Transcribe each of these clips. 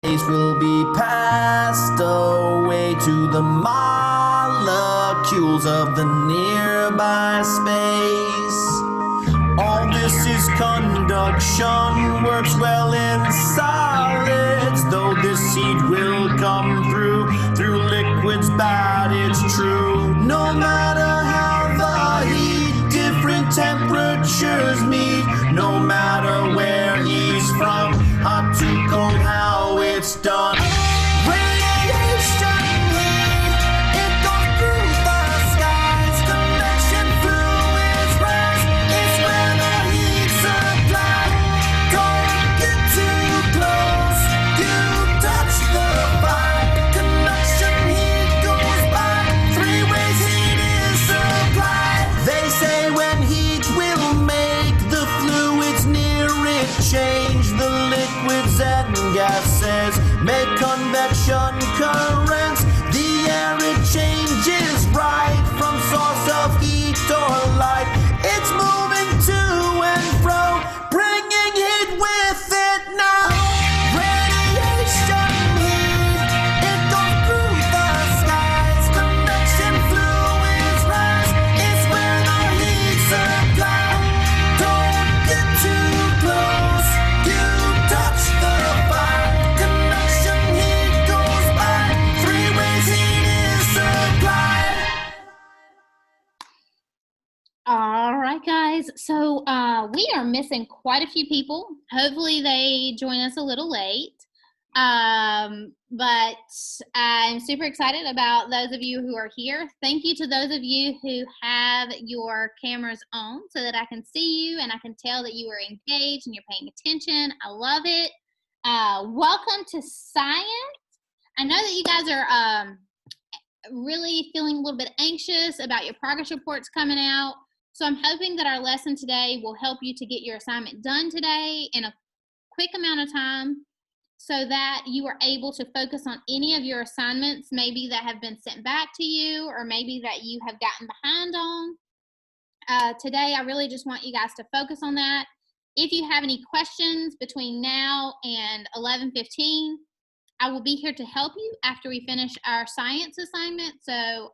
will be passed away to the molecules of the nearby space. All this is conduction, works well in solids, though this heat will come through liquids, bad it's true. No matter how the heat, different temperatures meet, no matter where he's from, hot to cold, how it's done. Radiation heat, it goes through the skies, convection fluids rise, it's where the heat supply. Don't get too close, you touch the fire, conduction heat goes by, three ways heat is supplied. They say when heat will make the fluids near it change, the liquids and gases make convection currents. The air it changes right from source of heat or light. It's moving to and fro, bringing heat with it now. Radiation heat, it goes through the skies, convection fluids rise, it's where the heat supply. Don't get too close, you touch the fire, conduction heat goes by, three ways heat is supplied. All right, guys. So we are missing quite a few people. Hopefully they join us a little late. But I'm super excited about those of you who are here. Thank you to those of you who have your cameras on so that I can see you and I can tell that you are engaged and you're paying attention. I love it. Welcome to science. I know that you guys are really feeling a little bit anxious about your progress reports coming out. So I'm hoping that our lesson today will help you to get your assignment done today in a quick amount of time so that you are able to focus on any of your assignments, maybe that have been sent back to you or maybe that you have gotten behind on. Today, I really just want you guys to focus on that. If you have any questions between now and 11:15, I will be here to help you after we finish our science assignment. So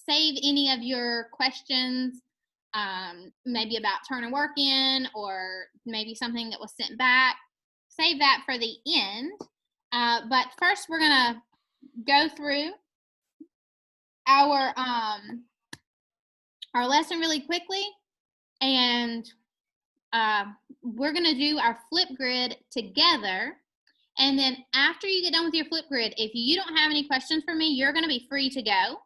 save any of your questions, maybe about turning work in or maybe something that was sent back. Save that for the end. But first, we're going to go through our lesson really quickly. And we're going to do our Flipgrid together. And then after you get done with your Flipgrid, if you don't have any questions for me, you're going to be free to go.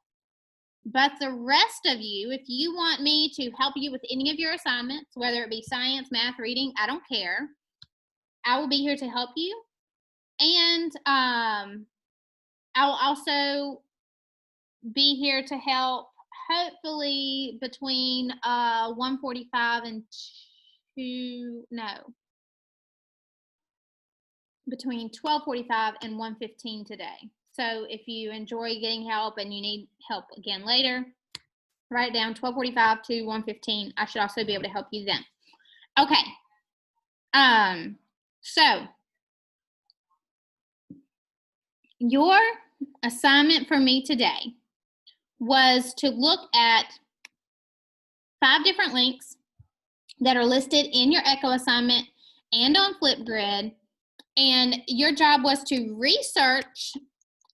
But the rest of you, if you want me to help you with any of your assignments, whether it be science, math, reading, I don't care. I will be here to help you. And I'll also be here to help hopefully between 1:45 and between 12:45 and 1:15 today. So if you enjoy getting help and you need help again later, write it down, 12:45 to 1:15. I should also be able to help you then. Okay. So your assignment for me today was to look at 5 different links that are listed in your Echo assignment and on Flipgrid. And your job was to research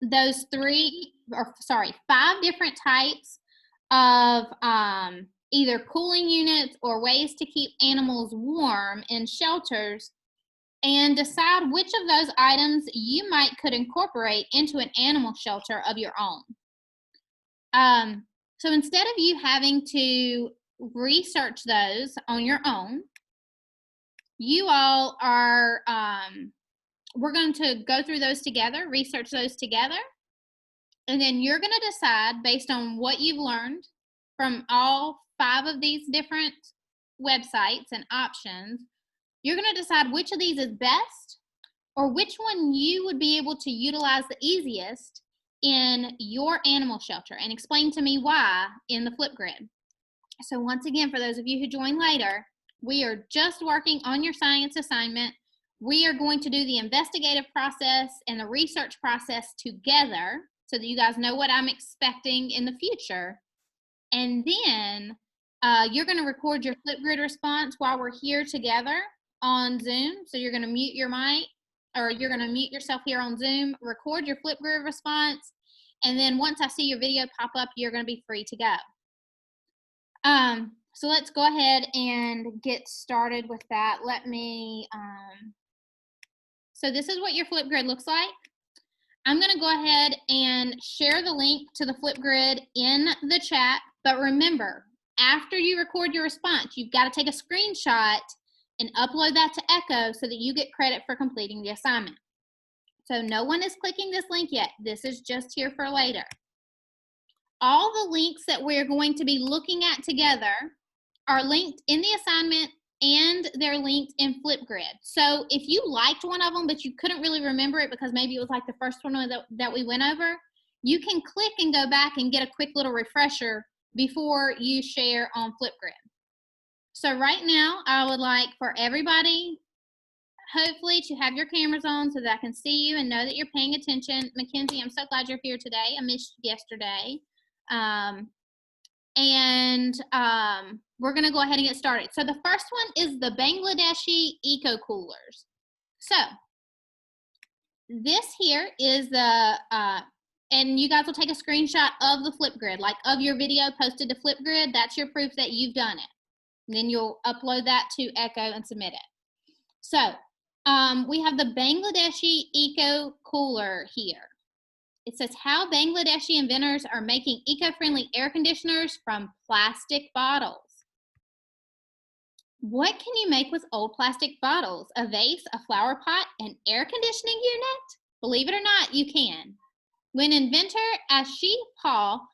those 5 different types of either cooling units or ways to keep animals warm in shelters and decide which of those items you could incorporate into an animal shelter of your own. So instead of you having to research those on your own, you all are, we're going to go through those together, research those together, and then you're going to decide based on what you've learned from all 5 of these different websites and options. You're going to decide which of these is best or which one you would be able to utilize the easiest in your animal shelter, and explain to me why in the Flipgrid. So once again, for those of you who join later, we are just working on your science assignment. we are going to do the investigative process and the research process together so that you guys know what I'm expecting in the future. And then you're going to record your Flipgrid response while we're here together on Zoom. So you're going to mute your mic, or you're going to mute yourself here on Zoom, record your Flipgrid response, and then once I see your video pop up, you're going to be free to go. So let's go ahead and get started with that. Let me, so this is what your Flipgrid looks like. I'm going to go ahead and share the link to the Flipgrid in the chat. But remember, after you record your response, you've got to take a screenshot and upload that to Echo so that you get credit for completing the assignment. So no one is clicking this link yet. This is just here for later. All the links that we're going to be looking at together are linked in the assignment and they're linked in Flipgrid. So if you liked one of them, but you couldn't really remember it because maybe it was like the first one that we went over, you can click and go back and get a quick little refresher before you share on Flipgrid. So right now, I would like for everybody, hopefully, to have your cameras on so that I can see you and know that you're paying attention. Mackenzie, I'm so glad you're here today. I missed you yesterday. We're going to go ahead and get started. So the first one is the Bangladeshi Eco Coolers. So this here is the, and you guys will take a screenshot of the Flipgrid, like of your video posted to Flipgrid. That's your proof that you've done it. And then you'll upload that to Echo and submit it. So we have the Bangladeshi Eco Cooler here. It says how Bangladeshi inventors are making eco-friendly air conditioners from plastic bottles. What can you make with old plastic bottles? A vase, a flower pot, an air conditioning unit? Believe it or not, you can. When inventor Ashif Paul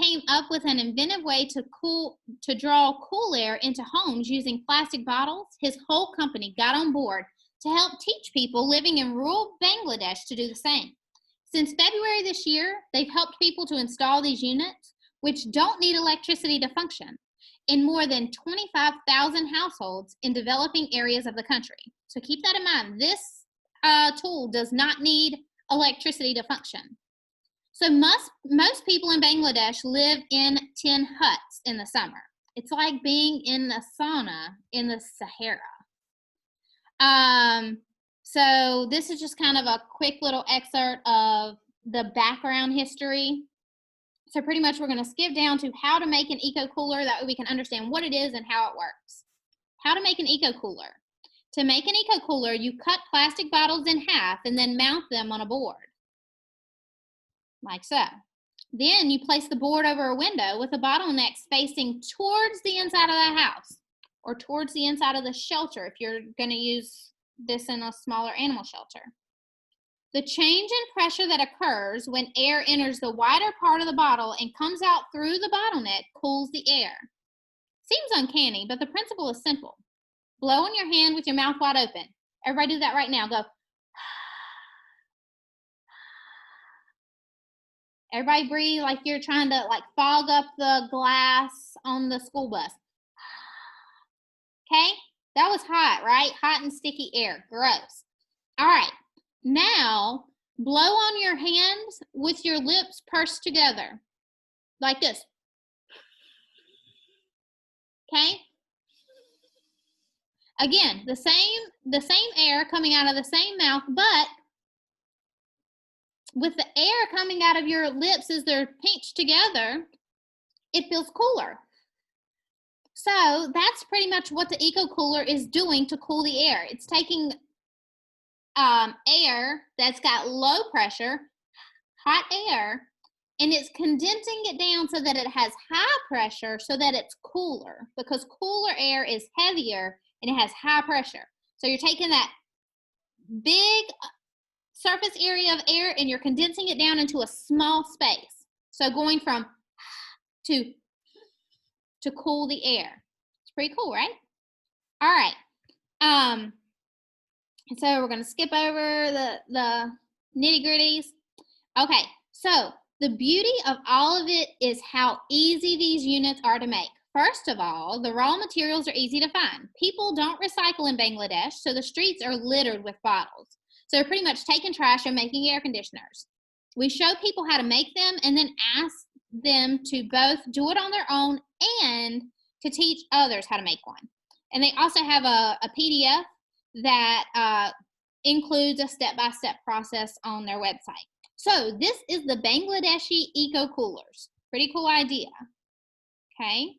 came up with an inventive way to draw cool air into homes using plastic bottles, his whole company got on board to help teach people living in rural Bangladesh to do the same. Since February this year, they've helped people to install these units, which don't need electricity to function, in more than 25,000 households in developing areas of the country. So keep that in mind. This tool does not need electricity to function. So most people in Bangladesh live in tin huts in the summer. It's like being in a sauna in the Sahara. So this is just kind of a quick little excerpt of the background history. So pretty much we're going to skip down to how to make an eco cooler. That way we can understand what it is and how it works. How to make an eco cooler. To make an eco cooler, you cut plastic bottles in half and then mount them on a board. Like so. Then you place the board over a window with the bottlenecks facing towards the inside of the house or towards the inside of the shelter if you're going to use this in a smaller animal shelter. The change in pressure that occurs when air enters the wider part of the bottle and comes out through the bottleneck cools the air. Seems uncanny, but the principle is simple. Blow on your hand with your mouth wide open. Everybody do that right now. Go. Everybody breathe like you're trying to fog up the glass on the school bus. Okay? That was hot, right? Hot and sticky air. Gross. All right. Now, blow on your hands with your lips pursed together. Like this. Okay? Again, the same air coming out of the same mouth, but with the air coming out of your lips as they're pinched together, it feels cooler. So that's pretty much what the eco cooler is doing to cool the air. It's taking air that's got low pressure, hot air, and it's condensing it down so that it has high pressure so that it's cooler, because cooler air is heavier and it has high pressure. So you're taking that big surface area of air and you're condensing it down into a small space. So going from to cool the air. It's pretty cool, right? All right. And so we're going to skip over the nitty-gritties. Okay, so the beauty of all of it is how easy these units are to make. First of all, the raw materials are easy to find. People don't recycle in Bangladesh, so the streets are littered with bottles. So they're pretty much taking trash and making air conditioners. We show people how to make them and then ask them to both do it on their own and to teach others how to make one. And they also have a PDF that includes a step-by-step process on their website. So this is the Bangladeshi Eco Coolers. Pretty cool idea. Okay.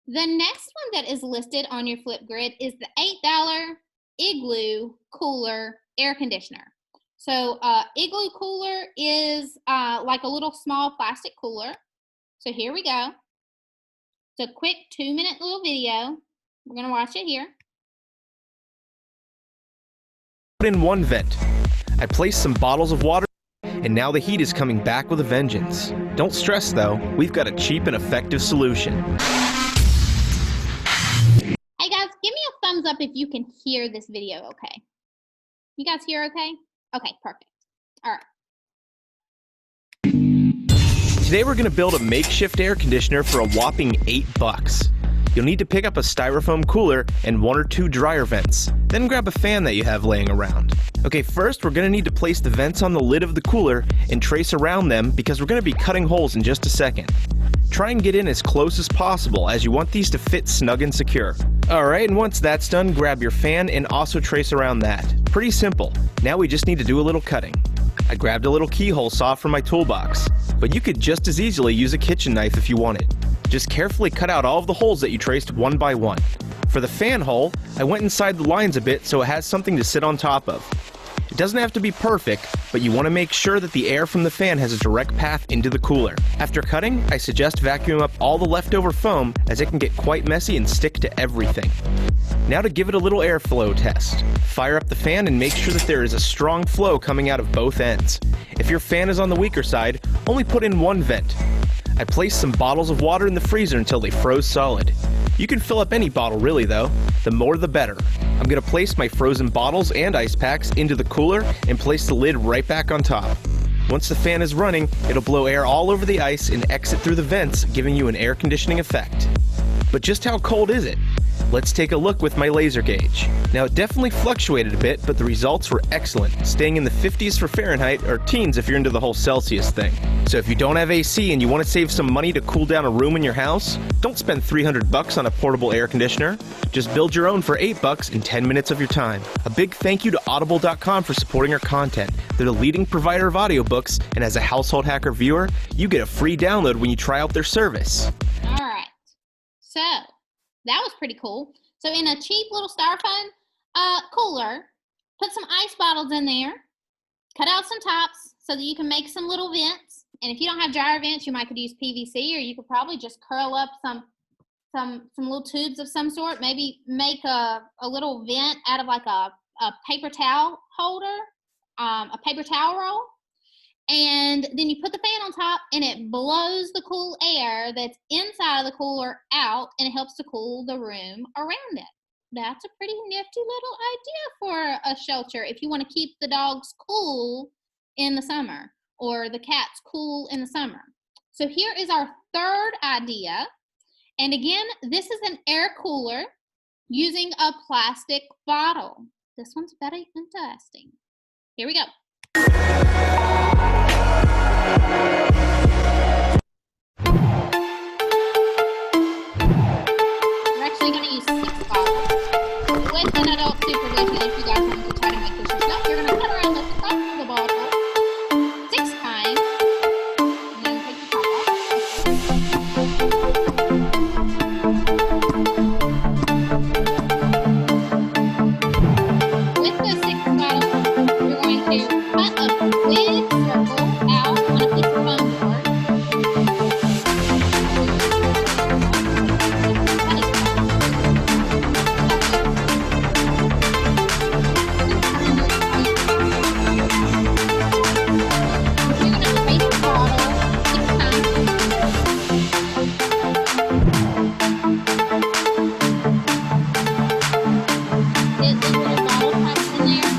The next one that is listed on your Flipgrid is the $8 Igloo Cooler Air Conditioner. So Igloo Cooler is like a little small plastic cooler. So here we go. It's a quick 2-minute little video. We're going to watch it here. Put in one vent. I placed some bottles of water, and now the heat is coming back with a vengeance. Don't stress though, we've got a cheap and effective solution. Hey guys, give me a thumbs up if you can hear this video okay. You guys hear okay? Okay, perfect. All right. Today we're going to build a makeshift air conditioner for a whopping $8. You'll need to pick up a styrofoam cooler and 1 or 2 dryer vents. Then grab a fan that you have laying around. Okay, first we're going to need to place the vents on the lid of the cooler and trace around them because we're going to be cutting holes in just a second. Try and get in as close as possible as you want these to fit snug and secure. Alright, and once that's done, grab your fan and also trace around that. Pretty simple. Now we just need to do a little cutting. I grabbed a little keyhole saw from my toolbox, but you could just as easily use a kitchen knife if you wanted. Just carefully cut out all of the holes that you traced one by one. For the fan hole, I went inside the lines a bit so it has something to sit on top of. It doesn't have to be perfect, but you want to make sure that the air from the fan has a direct path into the cooler. After cutting, I suggest vacuuming up all the leftover foam as it can get quite messy and stick to everything. Now to give it a little airflow test. Fire up the fan and make sure that there is a strong flow coming out of both ends. If your fan is on the weaker side, only put in one vent. I placed some bottles of water in the freezer until they froze solid. You can fill up any bottle really though, the more the better. I'm going to place my frozen bottles and ice packs into the cooler and place the lid right back on top. Once the fan is running, it'll blow air all over the ice and exit through the vents, giving you an air conditioning effect. But just how cold is it? Let's take a look with my laser gauge. Now it definitely fluctuated a bit, but the results were excellent, staying in the 50s for Fahrenheit, or teens if you're into the whole Celsius thing. So if you don't have AC and you want to save some money to cool down a room in your house, don't spend $300 on a portable air conditioner. Just build your own for $8 in 10 minutes of your time. A big thank you to Audible.com for supporting our content. They're the leading provider of audiobooks, and as a Household Hacker viewer, you get a free download when you try out their service. All right. So that was pretty cool. So in a cheap little styrofoam cooler, put some ice bottles in there, cut out some tops so that you can make some little vents. And if you don't have dryer vents, you might could use PVC, or you could probably just curl up some little tubes of some sort. Maybe make a little vent out of like a paper towel holder, a paper towel roll. And then you put the fan on top and it blows the cool air that's inside of the cooler out, and it helps to cool the room around it. That's a pretty nifty little idea for a shelter if you want to keep the dogs cool in the summer or the cats cool in the summer. So here is our third idea. And again, this is an air cooler using a plastic bottle. This one's very interesting. Here we go. We're actually going to use 6 bottles with an adult supervision. If you guys want to try to make this yourself, you're going to cut around the top of the bottle 6 times, and then take the top off. With the 6 bottles, you're going to cut a big circle out on a piece of foam board. Get the little bottle pipes in there.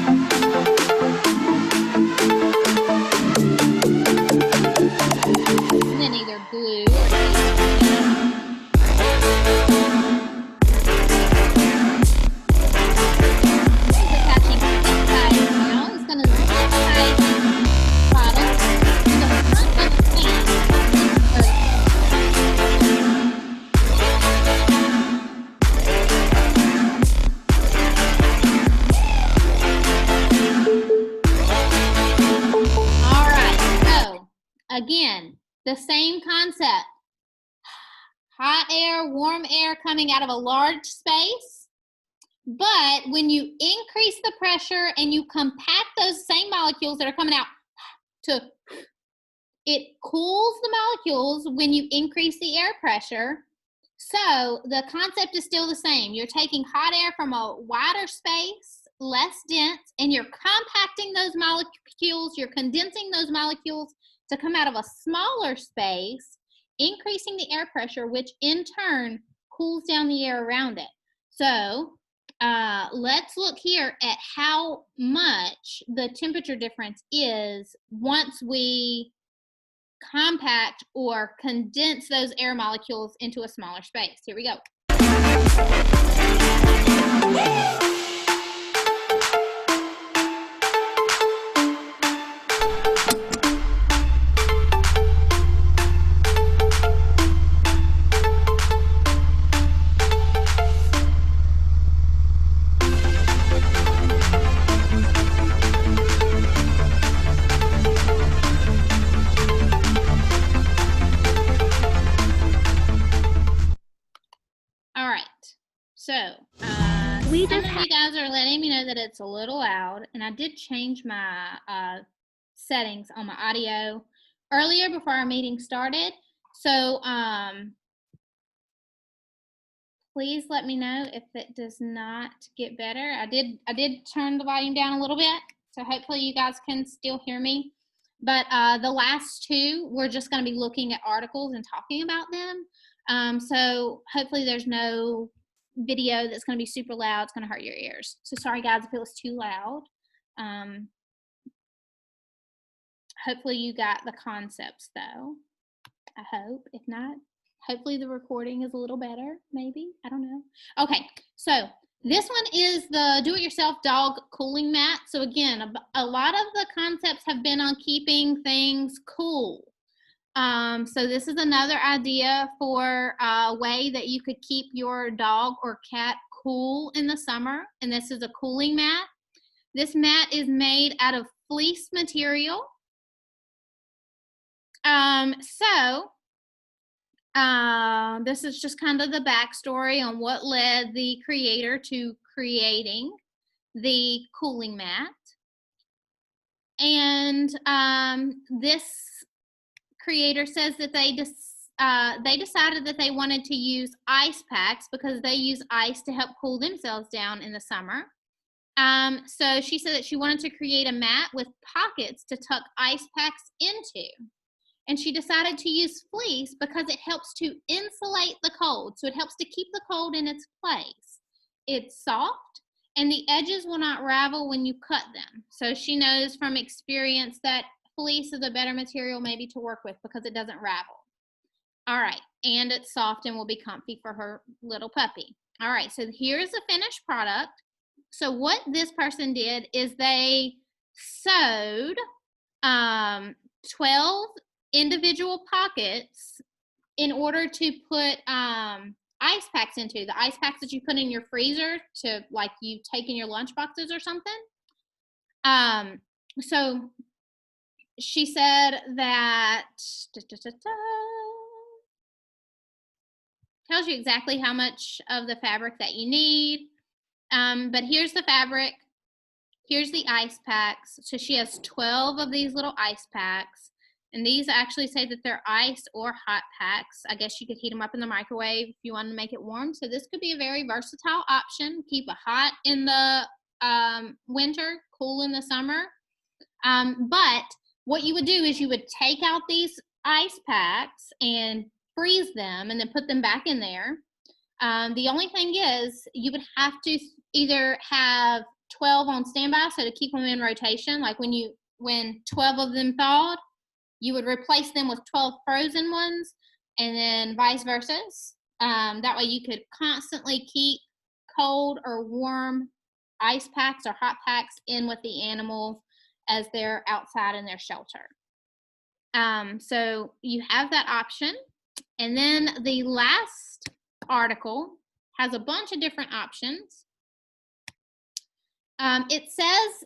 again, the same concept. Hot air, warm air coming out of a large space. But when you increase the pressure and you compact those same molecules that are coming out to, it cools the molecules when you increase the air pressure. So the concept is still the same. You're taking hot air from a wider space, less dense, and you're compacting those molecules, you're condensing those molecules to come out of a smaller space, increasing the air pressure, which in turn cools down the air around it. So let's look here at how much the temperature difference is once we compact or condense those air molecules into a smaller space. Here we go. All right, so some of you guys are letting me know that it's a little loud, and I did change my settings on my audio earlier before our meeting started. So please let me know if it does not get better. I did turn the volume down a little bit, so hopefully you guys can still hear me. But the last two, we're just going to be looking at articles and talking about them. So hopefully there's no video that's going to be super loud. It's going to hurt your ears. So sorry guys if it was too loud. Hopefully you got the concepts though. I hope. If not, hopefully the recording is a little better, maybe. I don't know. Okay, so this one is the do-it-yourself dog cooling mat. So again, a lot of the concepts have been on keeping things cool. So this is another idea for a way that you could keep your dog or cat cool in the summer. And this is a cooling mat. This mat is made out of fleece material. This is just kind of the backstory on what led the creator to creating the cooling mat. And this creator says that they decided that they wanted to use ice packs because they use ice to help cool themselves down in the summer. So she said that she wanted to create a mat with pockets to tuck ice packs into. And she decided to use fleece because it helps to insulate the cold. So it helps to keep the cold in its place. It's soft and the edges will not ravel when you cut them. So she knows from experience that fleece is a better material maybe to work with because it doesn't ravel. All right, and it's soft and will be comfy for her little puppy. All right, so here's the finished product. So what this person did is they sewed 12 individual pockets in order to put ice packs into. The ice packs that you put in your freezer to, like, you take in your lunch boxes or something. So she said that tells you exactly how much of the fabric that you need. But here's the fabric. Here's the ice packs. So she has 12 of these little ice packs. And these actually say that they're ice or hot packs. I guess you could heat them up in the microwave if you want to make it warm. So this could be a very versatile option. Keep it hot in the winter, cool in the summer. But what you would do is you would take out these ice packs and freeze them and then put them back in there. The only thing is you would have to either have 12 on standby, so to keep them in rotation, like when 12 of them thawed, you would replace them with 12 frozen ones, and then vice versa. That way you could constantly keep cold or warm ice packs or hot packs in with the animals as they're outside in their shelter. So you have that option. And then the last article has a bunch of different options. It says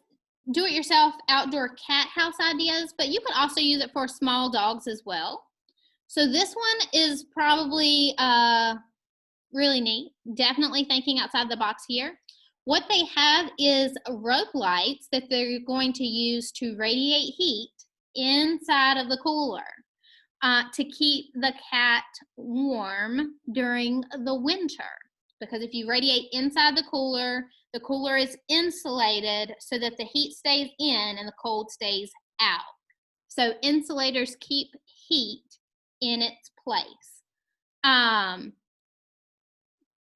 do-it-yourself outdoor cat house ideas, but you could also use it for small dogs as well. So this one is probably really neat. Definitely thinking outside the box here. What they have is rope lights that they're going to use to radiate heat inside of the cooler to keep the cat warm during the winter. Because if you radiate inside the cooler is insulated so that the heat stays in and the cold stays out. So insulators keep heat in its place.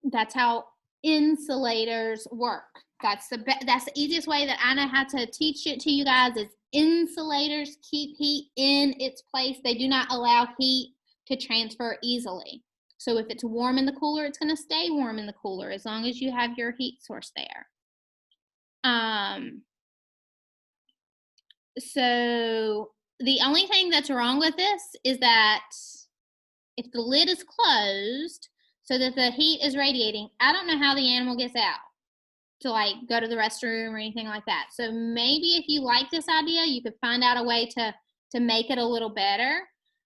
That's how insulators work. That's the easiest way that I know how to teach it to you guys is insulators keep heat in its place. They do not allow heat to transfer easily. So if it's warm in the cooler, it's going to stay warm in the cooler as long as you have your heat source there. So the only thing that's wrong with this is that if the lid is closed so that the heat is radiating, I don't know how the animal gets out to like go to the restroom or anything like that. So maybe if you like this idea, you could find out a way to make it a little better.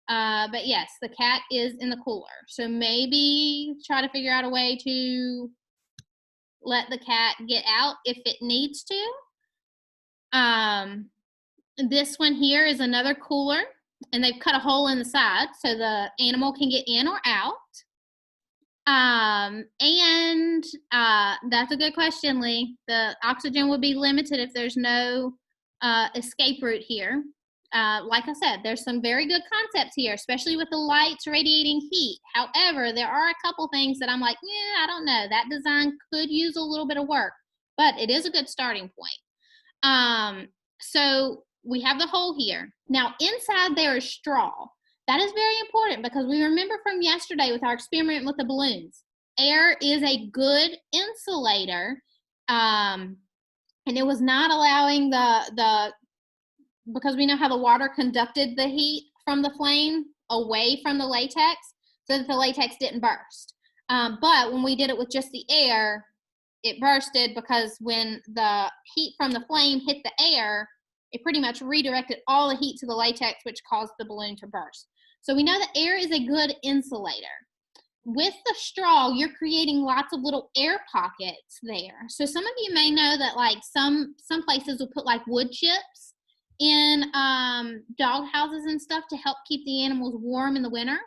But yes, the cat is in the cooler. So maybe try to figure out a way to let the cat get out if it needs to. This one here is another cooler, and they've cut a hole in the side so the animal can get in or out. That's a good question, Lee. The oxygen will be limited if there's no escape route here. Like I said, there's some very good concepts here, especially with the lights radiating heat. However, there are a couple things that I'm like, yeah, I don't know. That design could use a little bit of work, but it is a good starting point. So we have the hole here. Now, inside there is straw. That is very important because we remember from yesterday with our experiment with the balloons, air is a good insulator, and it was not allowing because we know how the water conducted the heat from the flame away from the latex so that the latex didn't burst. But when we did it with just the air, it bursted because when the heat from the flame hit the air, it pretty much redirected all the heat to the latex, which caused the balloon to burst. So we know that air is a good insulator. With the straw, you're creating lots of little air pockets there. So some of you may know that like some places will put like wood chips in dog houses and stuff to help keep the animals warm in the winter.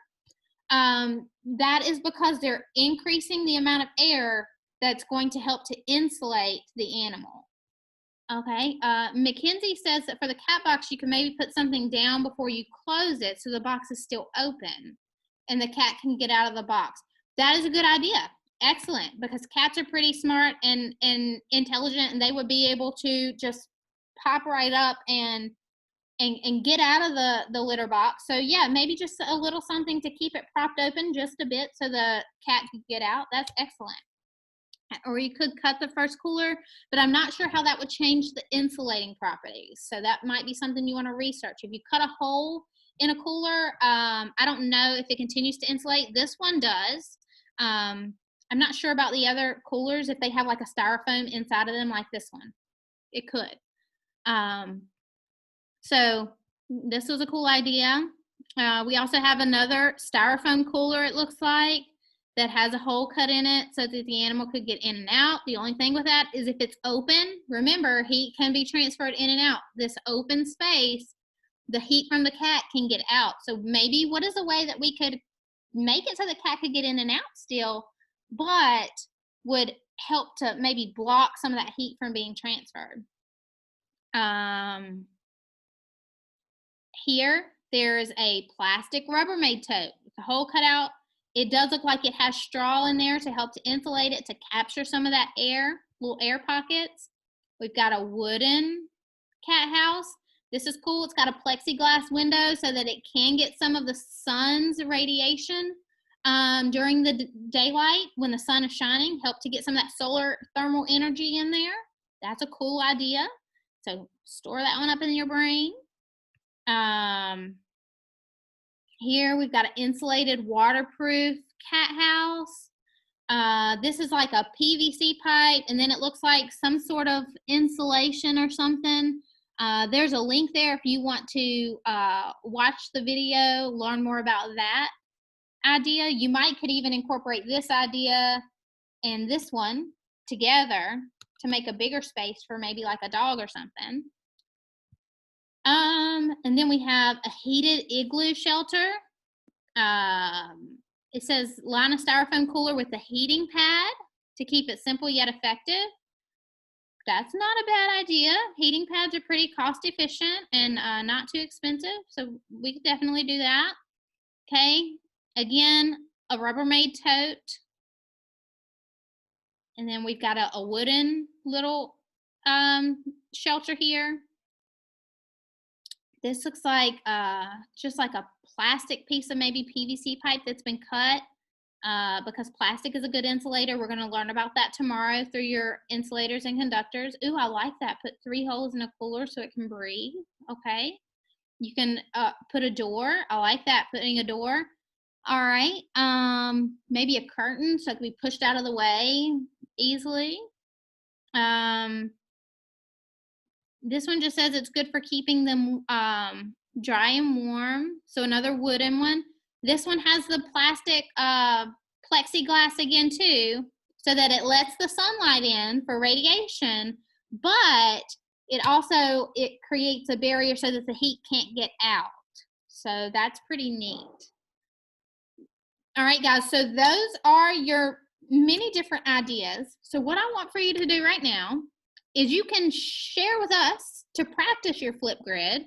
That is because they're increasing the amount of air that's going to help to insulate the animal. Okay, Mackenzie says that for the cat box, you can maybe put something down before you close it so the box is still open and the cat can get out of the box. That is a good idea. Excellent, because cats are pretty smart and intelligent, and they would be able to just pop right up and get out of the litter box. So yeah, maybe just a little something to keep it propped open just a bit so the cat can get out. That's excellent. Or you could cut the first cooler, but I'm not sure how that would change the insulating properties. So that might be something you want to research. If you cut a hole in a cooler, I don't know if it continues to insulate. This one does. I'm not sure about the other coolers, if they have like a styrofoam inside of them like this one. It could. So this was a cool idea. We also have another styrofoam cooler, it looks like, that has a hole cut in it so that the animal could get in and out. The only thing with that is if it's open, remember, heat can be transferred in and out. This open space, the heat from the cat can get out. So maybe what is a way that we could make it so the cat could get in and out still, but would help to maybe block some of that heat from being transferred. Here, there's a plastic Rubbermaid tote with a hole cut out. It does look like it has straw in there to help to insulate it, to capture some of that air, little air pockets. We've got a wooden cat house. This is cool. It's got a plexiglass window so that it can get some of the sun's radiation during the daylight when the sun is shining, help to get some of that solar thermal energy in there. That's a cool idea. So store that one up in your brain. Here we've got an insulated waterproof cat house. This is like a PVC pipe, and then it looks like some sort of insulation or something. There's a link there if you want to watch the video, learn more about that idea. You could even incorporate this idea and this one together to make a bigger space for maybe like a dog or something. And then we have a heated igloo shelter. It says line a styrofoam cooler with a heating pad to keep it simple yet effective. That's not a bad idea. Heating pads are pretty cost efficient and not too expensive, so we could definitely do that. Okay, again, a Rubbermaid tote. And then we've got a wooden little shelter here. This looks like just like a plastic piece of maybe PVC pipe that's been cut because plastic is a good insulator. We're going to learn about that tomorrow through your insulators and conductors. Ooh, I like that. Put 3 holes in a cooler so it can breathe. Okay. You can put a door. I like that, putting a door. All right. Maybe a curtain so it can be pushed out of the way easily. This one just says it's good for keeping them dry and warm. So another wooden one. This one has the plastic plexiglass again too, so that it lets the sunlight in for radiation, but it creates a barrier so that the heat can't get out. So that's pretty neat. All right, guys, so those are your many different ideas. So what I want for you to do right now is you can share with us to practice your Flipgrid,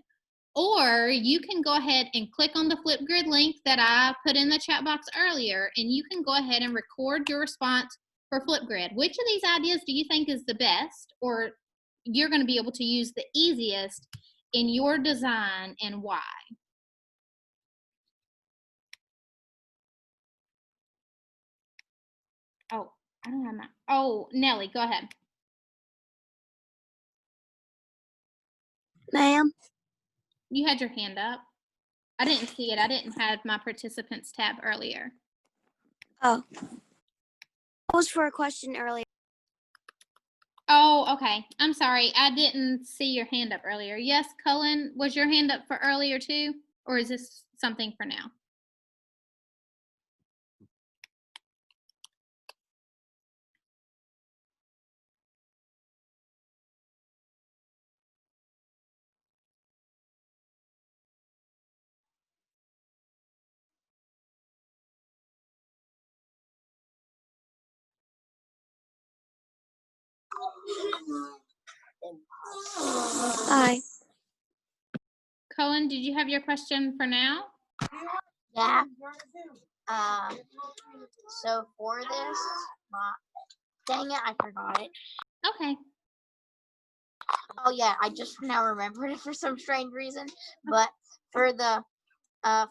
or you can go ahead and click on the Flipgrid link that I put in the chat box earlier, and you can go ahead and record your response for Flipgrid. Which of these ideas do you think is the best, or you're going to be able to use the easiest in your design, and why? Oh, I don't have my, oh, Nelly, go ahead. Ma'am? You had your hand up. I didn't see it. I didn't have my participants tab earlier. Oh. That was for a question earlier. Oh, okay. I'm sorry. I didn't see your hand up earlier. Yes, Cullen, was your hand up for earlier too? Or is this something for now? Hi. Cullen, did you have your question for now? Yeah. So for this, dang it, I forgot it. Okay. Oh yeah, I just now remembered it for some strange reason. But for the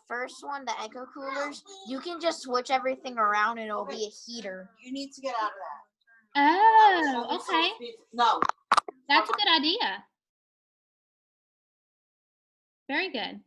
first one, the echo coolers, you can just switch everything around and it'll be a heater. You need to get out of that. Oh, okay. No. That's a good idea. Very good.